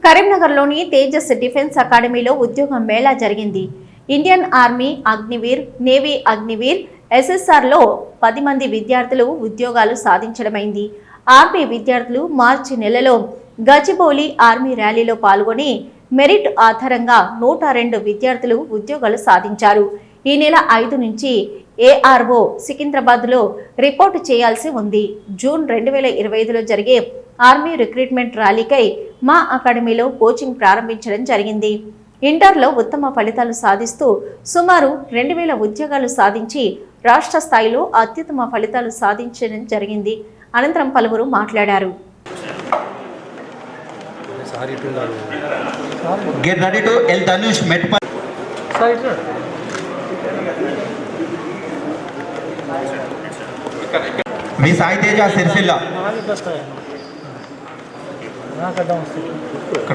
కరీంనగర్లోని తేజస్ డిఫెన్స్ అకాడమీలో ఉద్యోగ మేళా జరిగింది. Indian army Agniveer, navy Agniveer, ఎస్ఎస్ఆర్లో 10 మంది విద్యార్థులు ఉద్యోగాలు సాధించడమైంది. ఆర్మీ విద్యార్థులు మార్చి నెలలో గచ్చిబౌలి ఆర్మీ ర్యాలీలో పాల్గొని మెరిట్ ఆధారంగా 102 విద్యార్థులు ఉద్యోగాలు సాధించారు. ఈ నెల 5 నుంచి ఏఆర్ఓ సికింద్రాబాద్లో రిపోర్టు చేయాల్సి ఉంది. జూన్ 2025లో జరిగే ఆర్మీ రిక్రూట్మెంట్ ర్యాలీకై మా అకాడమీలో కోచింగ్ ప్రారంభించడం జరిగింది. ఇంటర్లో ఉత్తమ ఫలితాలు సాధిస్తూ సుమారు 2000 ఉద్యోగాలు సాధించి రాష్ట్ర స్థాయిలో అత్యుత్తమ ఫలితాలు సాధించడం జరిగింది. అనంతరం పలువురు మాట్లాడారు. మీ సాయి తేజ సిరిసిల్ల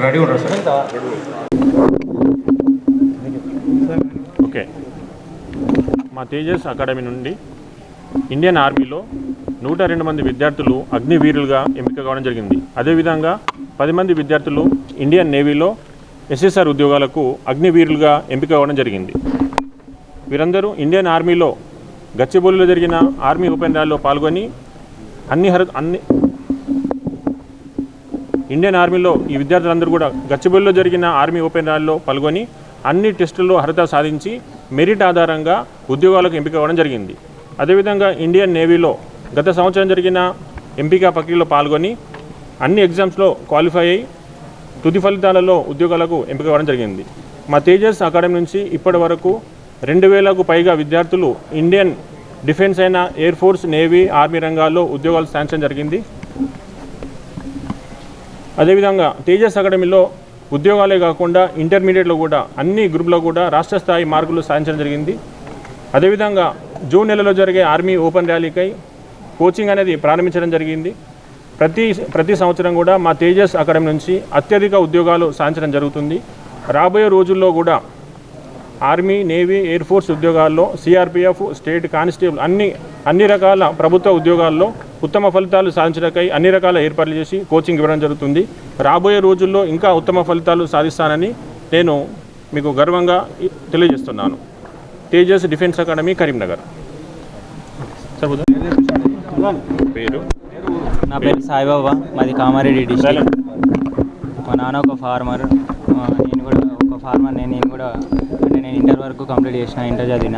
రెడీ ఉంటారు సార్. ఓకే, మా తేజస్ అకాడమీ నుండి ఇండియన్ ఆర్మీలో 102 మంది విద్యార్థులు అగ్నివీరులుగా ఎంపిక కావడం జరిగింది. అదేవిధంగా 10 మంది విద్యార్థులు ఇండియన్ నేవీలో ఎస్ఎస్ఆర్ ఉద్యోగాలకు అగ్నివీరులుగా ఎంపిక కావడం జరిగింది. వీరందరూ ఇండియన్ ఆర్మీలో గచ్చిబౌలిలో జరిగిన ఆర్మీ ఓపెన్ ర్యాలీలో పాల్గొని ఇండియన్ ఆర్మీలో ఈ విద్యార్థులందరూ కూడా గచ్చిబౌలిలో జరిగిన ఆర్మీ ఓపెన్ ర్యాలీలో పాల్గొని అన్ని టెస్టుల్లో అర్హత సాధించి మెరిట్ ఆధారంగా ఉద్యోగాలకు ఎంపిక అవ్వడం జరిగింది. అదేవిధంగా ఇండియన్ నేవీలో గత సంవత్సరం జరిగిన ఎంపిక ప్రక్రియలో పాల్గొని అన్ని ఎగ్జామ్స్లో క్వాలిఫై అయ్యి తుది ఫలితాలలో ఉద్యోగాలకు ఎంపిక అవ్వడం జరిగింది. మా తేజస్ అకాడమీ నుంచి ఇప్పటి వరకు 2000కు పైగా విద్యార్థులు ఇండియన్ డిఫెన్స్ అయిన ఎయిర్ ఫోర్స్, నేవీ, ఆర్మీ రంగాల్లో ఉద్యోగాలు సాధించడం జరిగింది. అదేవిధంగా తేజస్ అకాడమీలో ఉద్యోగాలే కాకుండా ఇంటర్మీడియట్లో కూడా అన్ని గ్రూపులో కూడా రాష్ట్ర స్థాయి మార్కులు సాధించడం జరిగింది. అదేవిధంగా జూన్ నెలలో జరిగే ఆర్మీ ఓపెన్ ర్యాలీకై కోచింగ్ అనేది ప్రారంభించడం జరిగింది. ప్రతి సంవత్సరం కూడా మా తేజస్ అకాడమీ నుంచి అత్యధిక ఉద్యోగాలు సాధించడం జరుగుతుంది. రాబోయే రోజుల్లో కూడా ఆర్మీ, నేవీ, ఎయిర్ ఫోర్స్ ఉద్యోగాల్లో, సిఆర్పిఎఫ్, స్టేట్ కానిస్టేబుల్ అన్ని రకాల ప్రభుత్వ ఉద్యోగాల్లో ఉత్తమ ఫలితాలు సాధించడానికై అన్ని రకాల ఏర్పాట్లు చేసి కోచింగ్ ఇవ్వడం జరుగుతుంది. రాబోయే రోజుల్లో ఇంకా ఉత్తమ ఫలితాలు సాధిస్తానని నేను మీకు గర్వంగా తెలియజేస్తున్నాను. Tejas defence academy, Karimnagar. నా పేరు సాయిబాబా, మాది కామారెడ్డి డిస్ట్రిక్ట్. మా నాన్న ఒక ఫార్మర్, నేను కూడా ఒక ఫార్మర్. నేను కూడా నేను ఇంటర్ వరకు కంప్లీట్ చేసిన, ఇంటర్ చదివిన.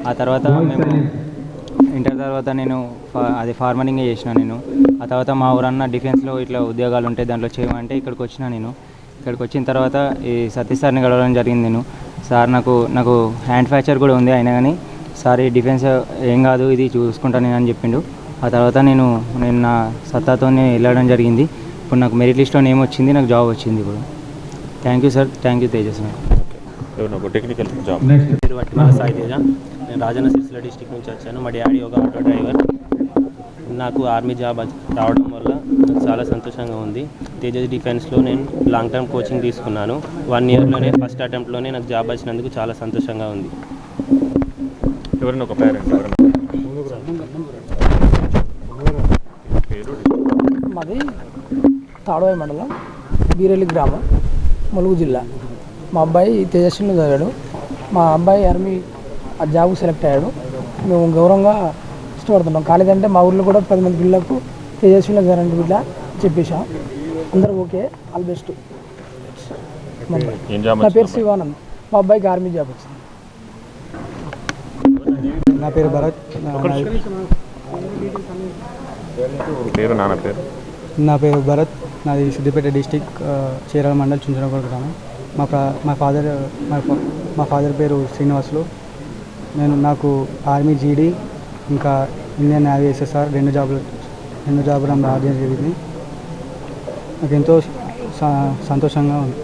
ఆ తర్వాత ఇంటర్ తర్వాత నేను అది ఫార్మరింగే చేసిన. నేను ఆ తర్వాత మా ఊరన్న డిఫెన్స్లో ఇట్లా ఉద్యోగాలు ఉంటాయి, దాంట్లో చేయమంటే ఇక్కడికి వచ్చిన. నేను ఇక్కడికి వచ్చిన తర్వాత ఈ సతీష్ సార్ని కలవడం జరిగింది. నేను సార్ నాకు హ్యాండ్ ఫ్రాక్చర్ కూడా ఉంది, అయినా కానీ సార్ ఈ డిఫెన్స్ ఏం కాదు, ఇది చూసుకుంటాను నేను అని చెప్పిండు. ఆ తర్వాత నేను నా సత్తాతో వెళ్ళడం జరిగింది. ఇప్పుడు నాకు మెరిట్ లిస్ట్లో నేమ్ వచ్చింది, నాకు జాబ్ వచ్చింది. ఇప్పుడు thank you sir, thank you Tejas. Technical job. పేరు వట్టిమల సాయి తేజ. నేను రాజన్న సిరిసిల్ల డిస్ట్రిక్ట్ నుంచి వచ్చాను. మా డాడీ ఒక ఆటో డ్రైవర్. నాకు ఆర్మీ జాబ్ రావడం వల్ల నాకు చాలా సంతోషంగా ఉంది. తేజస్ డిఫెన్స్లో నేను లాంగ్ టర్మ్ కోచింగ్ తీసుకున్నాను. 1 ఇయర్లోనే ఫస్ట్ అటెంప్ట్లోనే నాకు జాబ్ వచ్చినందుకు చాలా సంతోషంగా ఉంది. ఎవరైనా ఒక పేరెంట్ మాది తాడవాయి మండలం, బీరెల్లి గ్రామం, ములుగు జిల్లా. మా అబ్బాయి తేజస్విలో చదివాడు. మా అబ్బాయి ఆర్మీ ఆ జాబ్ సెలెక్ట్ అయ్యాడు. మేము గౌరవంగా ఇష్టపడుతున్నాం. కాలేదంటే మా ఊర్లో కూడా 10 మంది పిల్లలకు తేజస్విలో చదవండి బిడ్డ చెప్పేశాం. అందరూ ఓకే, ఆల్ బెస్ట్. నా పేరు శివానంద్. మా అబ్బాయికి ఆర్మీ జాబ్ వచ్చింది. నా పేరు భరత్. నా పేరు భరత్. నాది సిద్దిపేట డిస్టిక్, చీరాల మండల్, చుంచనగూడ గ్రామం. మా ఫాదర్ పేరు శ్రీనివాసులు. నాకు ఆర్మీ, జీడీ, ఇంకా ఇండియన్ నేవీ, ఎస్ఎస్ఆర్ 2 జాబులు రావడం జరిగింది. నాకు ఎంతో సంతోషంగా ఉంది.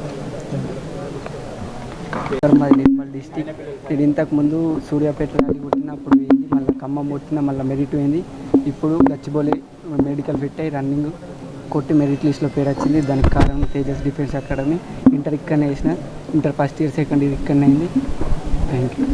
మాది నిర్మల్ డిస్టిక్. నేను ఇంతకుముందు సూర్యాపేట ర్యాలీ కొట్టినప్పుడు పోయింది, మళ్ళీ ఖమ్మం కొట్టిన, మళ్ళీ మెరిట్ పోయింది. ఇప్పుడు గచ్చిబౌలి మెడికల్ ఫిట్ అయ్యి రన్నింగ్ కొట్టి మెరిట్ లిస్ట్లో పేరు వచ్చింది. దానికి కారణం తేజస్ డిఫెన్స్ అకాడమీ. ఇంటర్ ఇక్కడనే వేసిన, inter first year, second year ఇక్కడనే అయింది. Thank you.